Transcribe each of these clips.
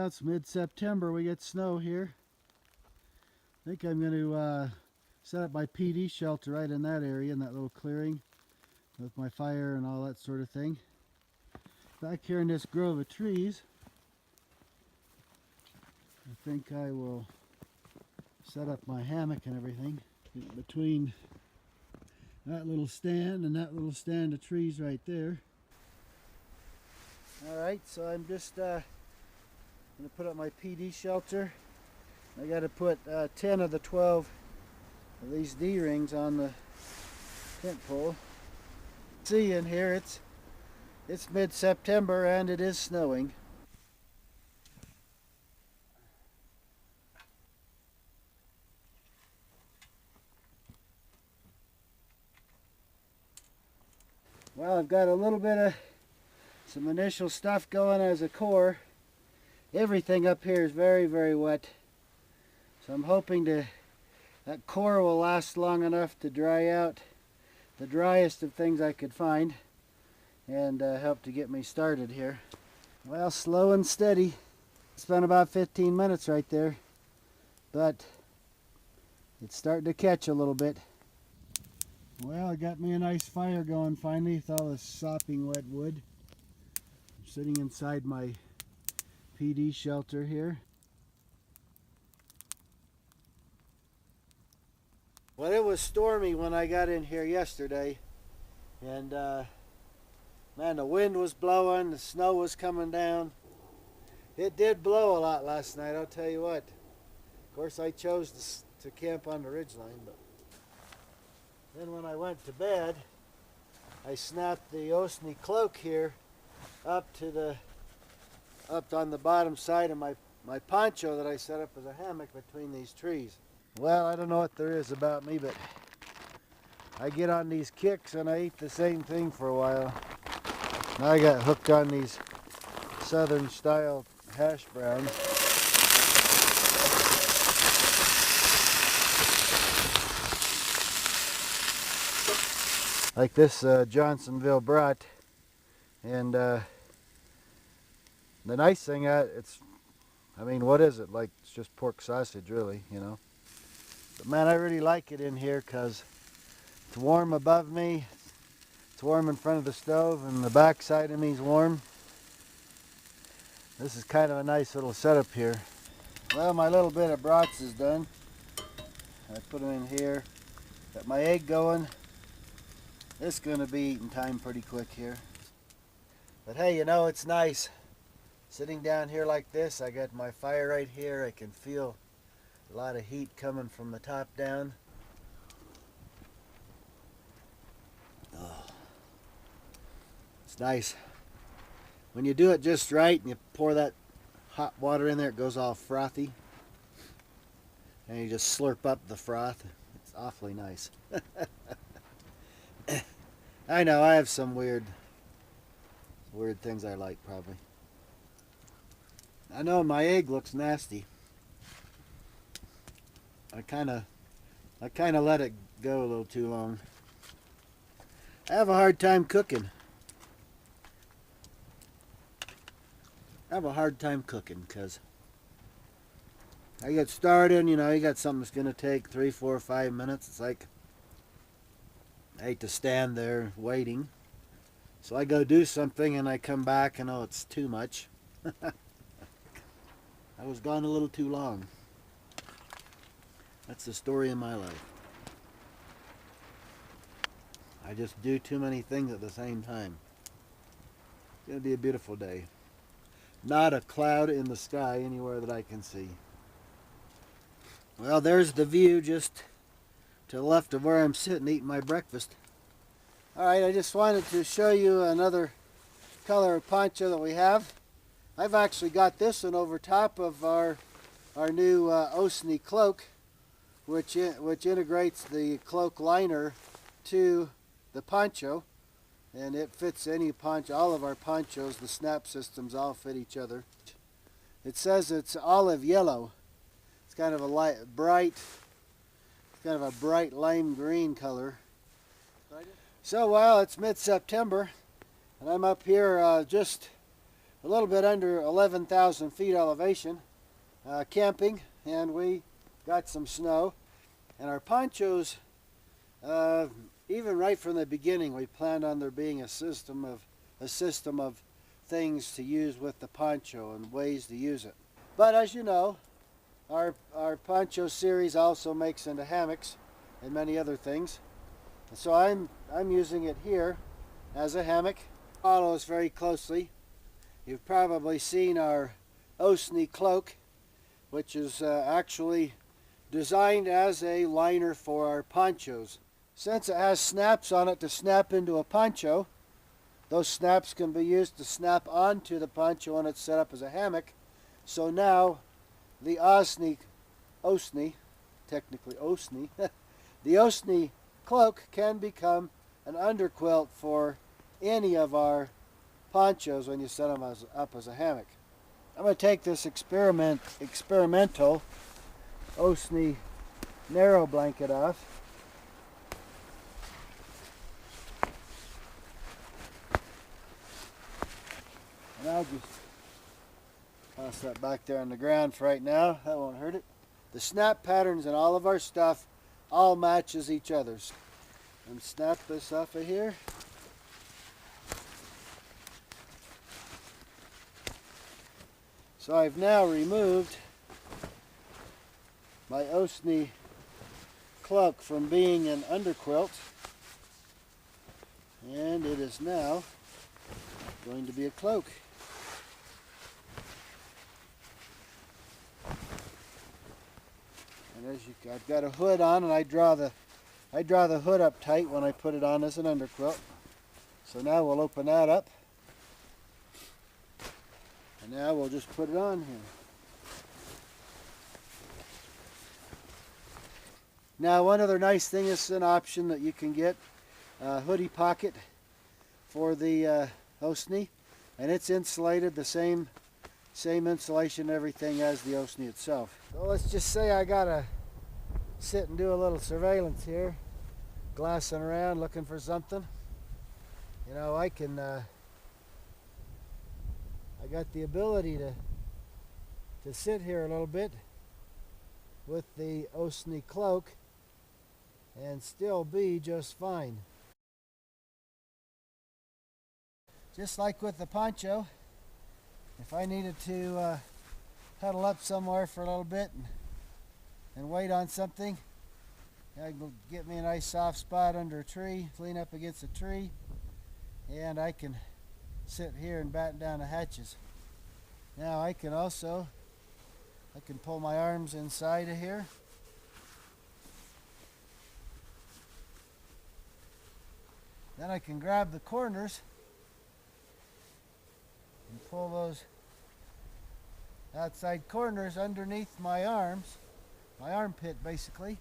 Well, it's mid-September. We get snow here. I think I'm going to set up my PD shelter right in that area, in that little clearing, with my fire and all that sort of thing. Back here in this grove of trees, I think I will set up my hammock and everything between that little stand and that little stand of trees right there. Alright, so I'm just going to put up my PD shelter. I got to put 10 of the 12 of these D-rings on the tent pole. See, in here it's mid-September and it is snowing. Well, I've got a little bit of some initial stuff going as a core. Everything up here is very, very wet. So I'm hoping that core will last long enough to dry out the driest of things I could find and help to get me started here. Well, slow and steady. It's been about 15 minutes right there, but it's starting to catch a little bit. Well, I got me a nice fire going finally with all this sopping wet wood. I'm sitting inside my PD shelter here. Well, it was stormy when I got in here yesterday, and man, the wind was blowing, the snow was coming down. It did blow a lot last night, I'll tell you what. Of course, I chose to camp on the ridgeline, but then when I went to bed, I snapped the Osni cloak here up on the bottom side of my poncho that I set up as a hammock between these trees. Well, I don't know what there is about me, but I get on these kicks and I eat the same thing for a while. Now I got hooked on these southern style hash browns. Like this Johnsonville brat. And the nice thing, I mean, what is it? Like, it's just pork sausage, really, you know. But man, I really like it in here because it's warm above me. It's warm in front of the stove, and the back side of me is warm. This is kind of a nice little setup here. Well, my little bit of brats is done. I put them in here. Got my egg going. This is going to be eating time pretty quick here. But hey, you know, it's nice. Sitting down here like this, I got my fire right here. I can feel a lot of heat coming from the top down. Oh, it's nice. When you do it just right and you pour that hot water in there, it goes all frothy. And you just slurp up the froth. It's awfully nice. I know, I have some weird things I like, probably. I know my egg looks nasty. I kind of let it go a little too long. I have a hard time cooking. Because I get started, you know, you got something that's going to take 3, 4, 5 minutes. It's like, I hate to stand there waiting. So I go do something and I come back and oh, it's too much. I was gone a little too long. That's the story of my life. I just do too many things at the same time. It's going to be a beautiful day. Not a cloud in the sky anywhere that I can see. Well, there's the view just to the left of where I'm sitting eating my breakfast. Alright, I just wanted to show you another color of poncho that we have. I've actually got this one over top of our new Osni cloak, which integrates the cloak liner to the poncho, and it fits any poncho. All of our ponchos, the snap systems, all fit each other. It says it's olive yellow. It's kind of a bright lime green color. So, well, it's mid-September, and I'm up here just a little bit under 11,000 feet elevation, camping, and we got some snow. And our ponchos, even right from the beginning, we planned on there being a system of things to use with the poncho and ways to use it. But as you know, our poncho series also makes into hammocks and many other things. And so I'm using it here as a hammock. Follow us very closely. You've probably seen our Osni cloak, which is actually designed as a liner for our ponchos. Since it has snaps on it to snap into a poncho, those snaps can be used to snap onto the poncho when it's set up as a hammock. So now the Osni, technically Osni, the Osni cloak can become an underquilt for any of our ponchos when you set them up as a hammock. I'm going to take this experimental Osni narrow blanket off. And I'll just toss that back there on the ground for right now. That won't hurt it. The snap patterns in all of our stuff all matches each other's. And snap this off of here. So I've now removed my Osni cloak from being an underquilt, and it is now going to be a cloak. And I've got a hood on, and I draw the hood up tight when I put it on as an underquilt. So now we'll open that up. And now we'll just put it on here. Now one other nice thing is an option that you can get, a hoodie pocket for the Osni, and it's insulated the same insulation and everything as the Osni itself. So let's just say I gotta sit and do a little surveillance here, glassing around looking for something. You know, I got the ability to sit here a little bit with the Osni cloak and still be just fine. Just like with the poncho, if I needed to huddle up somewhere for a little bit and wait on something, I can get me a nice soft spot under a tree, lean up against a tree, and I can sit here and batten down the hatches. Now I can pull my arms inside of here. Then I can grab the corners and pull those outside corners underneath my arms, my armpit basically,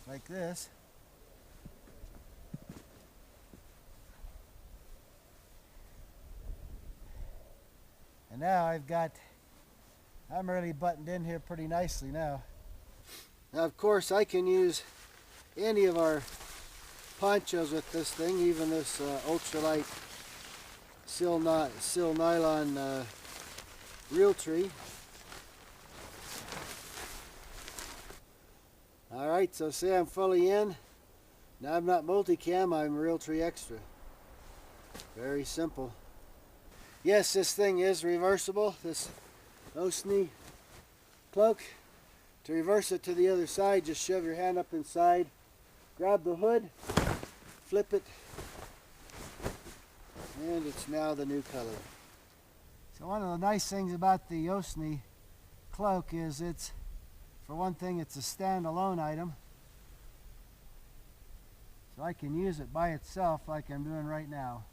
like this. And now I'm really buttoned in here pretty nicely now. Now of course I can use any of our ponchos with this thing, even this ultralight sil nylon Realtree. Alright, so say I'm fully in. Now I'm not multicam, I'm Realtree Extra. Very simple. Yes, this thing is reversible, this Osni cloak. To reverse it to the other side, just shove your hand up inside, grab the hood, flip it, and it's now the new color. So one of the nice things about the Osni cloak is for one thing, it's a standalone item. So I can use it by itself like I'm doing right now.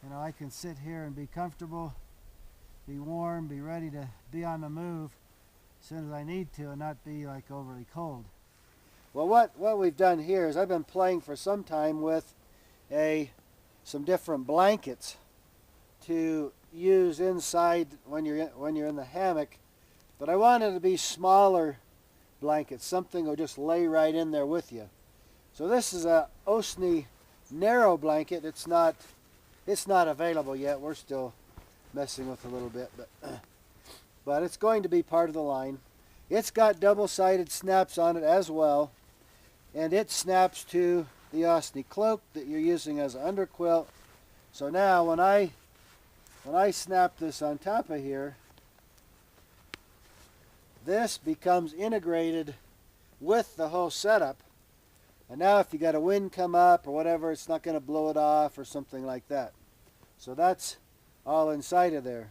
You know, I can sit here and be comfortable, be warm, be ready to be on the move as soon as I need to and not be like overly cold. Well, what we've done here is I've been playing for some time with some different blankets to use inside when you're in the hammock, but I wanted to be smaller blankets, something that will just lay right in there with you. So this is a Osni narrow blanket. It's not available yet. We're still messing with a little bit, but it's going to be part of the line. It's got double-sided snaps on it as well, and it snaps to the Osney cloak that you're using as an underquilt. So now when I snap this on top of here, this becomes integrated with the whole setup. And now if you got a wind come up or whatever, it's not going to blow it off or something like that. So that's all inside of there.